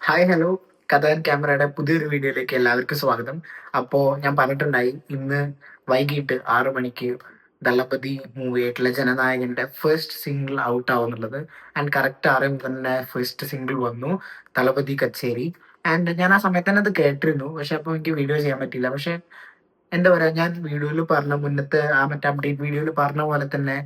Hi hello കഥ and ക്യാമറയുടെ പുതിയൊരു വീഡിയോയിലേക്ക് എല്ലാവർക്കും സ്വാഗതം. അപ്പോൾ ഞാൻ പറഞ്ഞിട്ടുണ്ടായി ഇന്ന് വൈകിട്ട് 6 മണിക്ക് ദളപതി മൂവി ആയിട്ടുള്ള ജനനായകന്റെ ഫസ്റ്റ് സിംഗിൾ ഔട്ട് ആവുന്നുള്ളത്. ആൻഡ് കറക്റ്റ് ആറും തന്നെ ഫസ്റ്റ് സിംഗിൾ വന്നു, ദളപതി കച്ചേരി. ആൻഡ് ഞാൻ ആ സമയത്ത് തന്നെ അത് കേട്ടിരുന്നു, പക്ഷെ അപ്പോൾ എനിക്ക് വീഡിയോ ചെയ്യാൻ പറ്റിയില്ല. പക്ഷെ എന്താ പറയാ, ഞാൻ വീഡിയോയിൽ പറഞ്ഞ മുന്നത്തെ ആ മറ്റേ അപ്ഡേറ്റ് വീഡിയോയിൽ പറഞ്ഞ പോലെ തന്നെ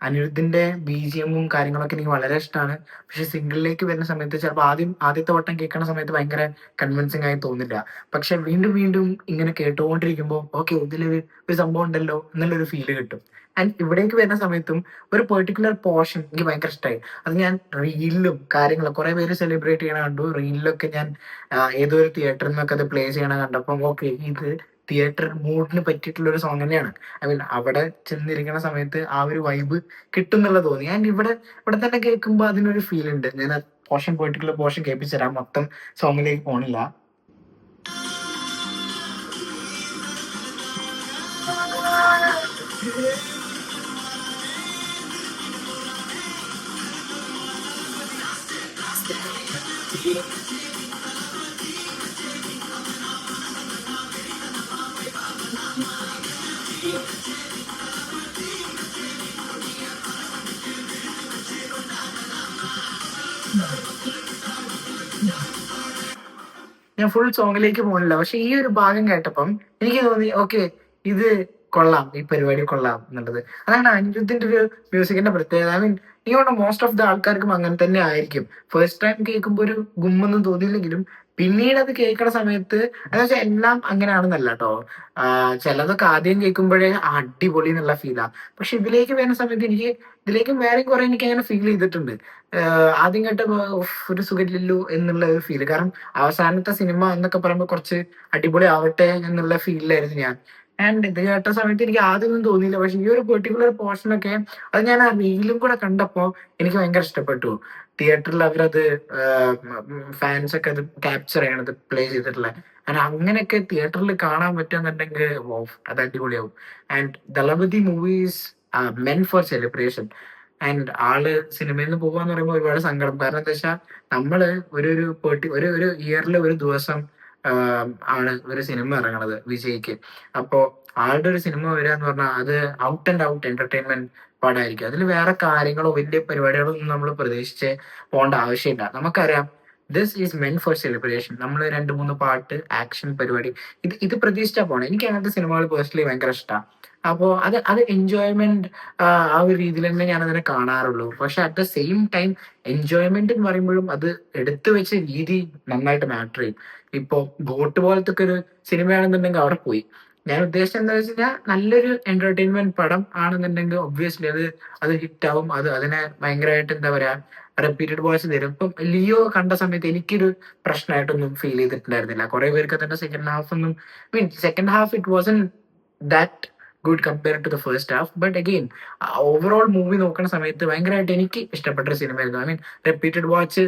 അനിരുദ്ധിന്റെ ബിജിഎമ്മും കാര്യങ്ങളൊക്കെ എനിക്ക് വളരെ ഇഷ്ടമാണ്. പക്ഷെ സിംഗിളിലേക്ക് വരുന്ന സമയത്ത് ചിലപ്പോൾ ആദ്യത്തെ വട്ടം കേൾക്കുന്ന സമയത്ത് ഭയങ്കര കൺവിൻസിങ് ആയി തോന്നില്ല. പക്ഷെ വീണ്ടും വീണ്ടും ഇങ്ങനെ കേട്ടുകൊണ്ടിരിക്കുമ്പോൾ ഓക്കെ, ഒരു സംഭവം ഉണ്ടല്ലോ എന്നുള്ളൊരു ഫീല് കിട്ടും. ആൻഡ് ഇവിടേക്ക് വരുന്ന സമയത്തും ഒരു പെർട്ടിക്കുലർ പോർഷൻ എനിക്ക് ഭയങ്കര ഇഷ്ടമായി. അത് ഞാൻ റീലിലും കാര്യങ്ങളും കുറെ പേര് സെലിബ്രേറ്റ് ചെയ്യണ കണ്ടു. റീലിലൊക്കെ ഞാൻ ഏതോ ഒരു തിയേറ്ററിൽ നിന്നൊക്കെ അത് പ്ലേ ചെയ്യണ കണ്ടപ്പോൾ ഓക്കെ, ഇത് തിയേറ്റർ മൂഡിന് പറ്റിയിട്ടുള്ള ഒരു സോങ് തന്നെയാണ്. ഐ മീൻ അവിടെ ചെന്നിരിക്കുന്ന സമയത്ത് ആ ഒരു വൈബ് കിട്ടും എന്നുള്ള തോന്നി. ആൻഡ് ഇവിടെ തന്നെ കേൾക്കുമ്പോൾ അതിനൊരു ഫീൽ ഉണ്ട്. ഞാൻ ആ പെർട്ടിക്കുലർ പോർഷൻ കേൾപ്പിച്ചു തരാം, മൊത്തം സോങ്ങിലേക്ക് പോണില്ല. ഞാൻ ഫുൾ സോങ്ങിലേക്ക് പോകുന്നില്ല, പക്ഷെ ഈ ഒരു ഭാഗം കേട്ടപ്പം എനിക്ക് തോന്നി ഓക്കെ, ഇത് കൊള്ളാം, ഈ പരിപാടി കൊള്ളാം എന്നുള്ളത്. അതാണ് അനിരുദ്ധിന്റെ ഒരു മ്യൂസിക്കിന്റെ പ്രത്യേകത. ഐ മീൻ ഇങ്ങോട്ട് മോസ്റ്റ് ഓഫ് ദ ആൾക്കാർക്കും അങ്ങനെ തന്നെ ആയിരിക്കും. ഫസ്റ്റ് ടൈം കേൾക്കുമ്പോൾ ഒരു ഗുമ്മൊന്നും തോന്നിയില്ലെങ്കിലും പിന്നീട് അത് കേൾക്കുന്ന സമയത്ത്, എന്ന് വെച്ചാൽ എല്ലാം അങ്ങനെയാണെന്നല്ല കേട്ടോ. ചിലതൊക്കെ ആദ്യം കേൾക്കുമ്പോഴേ അടിപൊളി എന്നുള്ള ഫീലാ. പക്ഷെ ഇതിലേക്ക് വരുന്ന സമയത്ത് ഇതിലേക്കും വേറെയും കുറെ എനിക്ക് അങ്ങനെ ഫീൽ ചെയ്തിട്ടുണ്ട്. ആദ്യം കേട്ടപ്പോ ഒരു സുഖമില്ലല്ലോ എന്നുള്ള ഒരു ഫീല്. കാരണം അവസാനത്തെ സിനിമ എന്നൊക്കെ പറയുമ്പോൾ കുറച്ച് അടിപൊളി ആവട്ടെ എന്നുള്ള ഫീലിലായിരുന്നു ഞാൻ. ആൻഡ് ഇത് കേട്ട സമയത്ത് എനിക്ക് ആദ്യമൊന്നും തോന്നിയില്ല, പക്ഷെ ഈ ഒരു പെർട്ടിക്കുലർ പോർഷനൊക്കെ അത് ഞാൻ ആ റീലും കൂടെ കണ്ടപ്പോൾ എനിക്ക് ഭയങ്കര ഇഷ്ടപ്പെട്ടു. തിയേറ്ററിൽ അവരത് ഫാൻസ് ഒക്കെ അത് ക്യാപ്ചർ ചെയ്യണത്, പ്ലേ ചെയ്തിട്ടുള്ള. ആൻഡ് അങ്ങനെയൊക്കെ തിയേറ്ററിൽ കാണാൻ പറ്റുമെന്നുണ്ടെങ്കിൽ അത് അടിപൊളിയാവും. And Thalapathy movies men for celebration. And ആള് സിനിമയിൽ നിന്ന് പോവാന്ന് പറയുമ്പോൾ ഒരുപാട് സങ്കടം. കാരണം എന്താ വെച്ചാൽ നമ്മള് ഒരു ഇയറിൽ ഒരു ദിവസം ആണ് ഒരു സിനിമ ഇറങ്ങണത് വിജയ്ക്ക്. അപ്പോ ആളുടെ ഒരു സിനിമ വരിക എന്ന് പറഞ്ഞാൽ അത് ഔട്ട് ആൻഡ് ഔട്ട് എന്റർടൈൻമെന്റ് പടമായിരിക്കും. അതിൽ വേറെ കാര്യങ്ങളോ വലിയ പരിപാടികളോ ഒന്നും നമ്മൾ പ്രതീക്ഷിച്ച് പോകേണ്ട ആവശ്യമില്ല. നമുക്കറിയാം this is meant for celebration. നമ്മൾ 2-3 പാട്ട്, ആക്ഷൻ പരിപാടി, ഇത് പ്രതീക്ഷിച്ചാ പോണേ. എനിക്ക് അങ്ങനത്തെ സിനിമകൾ പേഴ്സണലി ഭയങ്കര ഇഷ്ടമാണ്. അപ്പോൾ അത് എൻജോയ്മെന്റ് ആ ഒരു രീതിയിൽ തന്നെ ഞാൻ അതിനെ കാണാറുള്ളൂ. പക്ഷെ at the same time enjoyment എന്ന് പറയുമ്പോഴും അത് എടുത്തു വെച്ച രീതി നന്നായിട്ട് മാറ്റർ ചെയ്യും. ഇപ്പൊ ഗോട്ട് പോലത്തെ ഒക്കെ ഒരു സിനിമയാണെന്നുണ്ടെങ്കിൽ അവിടെ പോയി. ഞാൻ ഉദ്ദേശിച്ചത് എന്താ വെച്ച് കഴിഞ്ഞാൽ നല്ലൊരു എന്റർടൈൻമെന്റ് പടം ആണെന്നുണ്ടെങ്കിൽ ഒബ്വിയസ്ലി അത് ഹിറ്റ് ആവും. അതിനെ ഭയങ്കരമായിട്ട് എന്താ പറയാ, റിപ്പീറ്റഡ് വോയിസ് തരും. ഇപ്പം ലിയോ കണ്ട സമയത്ത് എനിക്കൊരു പ്രശ്നമായിട്ടൊന്നും ഫീൽ ചെയ്തിട്ടുണ്ടായിരുന്നില്ല. കുറെ പേർക്ക് അതിന്റെ second half it wasn't that good compare to the first half. But again overall movie നോക്കുന്ന സമയത്ത് ഭയങ്കരമായിട്ട് എനിക്ക് ഇഷ്ടപ്പെട്ട ഒരു സിനിമയായിരുന്നു. ഐ മീൻ റിപ്പീറ്റഡ് വാച്ച്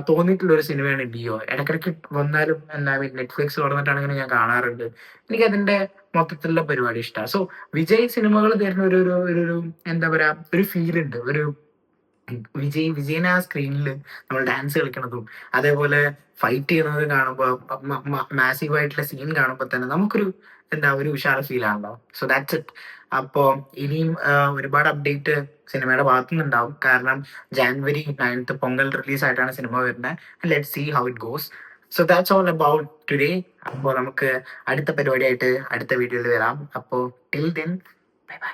തോന്നിയിട്ടുള്ള ഒരു സിനിമയാണ് ലിയോ. ഇടയ്ക്കിടയ്ക്ക് വന്നാലും എന്താ മീൻ നെറ്റ്ഫ്ലിക്സ് തുറന്നിട്ടാണെങ്കിൽ ഞാൻ കാണാറുണ്ട്. എനിക്ക് അതിന്റെ മൊത്തത്തിലുള്ള പരിപാടി ഇഷ്ടമാണ്. സോ വിജയ് സിനിമകൾ തരുന്ന ഒരു എന്താ പറയാ, ഒരു ഫീൽ ഉണ്ട്. വിജയനെ ആ സ്ക്രീനിൽ നമ്മൾ ഡാൻസ് കളിക്കണതും അതേപോലെ ഫൈറ്റ് ചെയ്യുന്നത് കാണുമ്പോൾ, മാസീവ് ആയിട്ടുള്ള സീൻ കാണുമ്പോൾ തന്നെ നമുക്കൊരു ഒരു ഉഷാർ ഫീൽ ആണല്ലോ. So that's it. അപ്പോ ഇനിയും ഒരുപാട് അപ്ഡേറ്റ് സിനിമയുടെ ഭാഗത്തു നിന്നുണ്ടാവും. കാരണം January 9th പൊങ്കൽ റിലീസ് ആയിട്ടാണ് സിനിമ വരുന്നത്. Let's see how it goes. So that's all about today. അപ്പോൾ നമുക്ക് അടുത്ത പരിപാടിയായിട്ട് അടുത്ത വീഡിയോയിൽ വരാം. അപ്പോൾ ടിൽ ദെൻ, ബൈ ബൈ.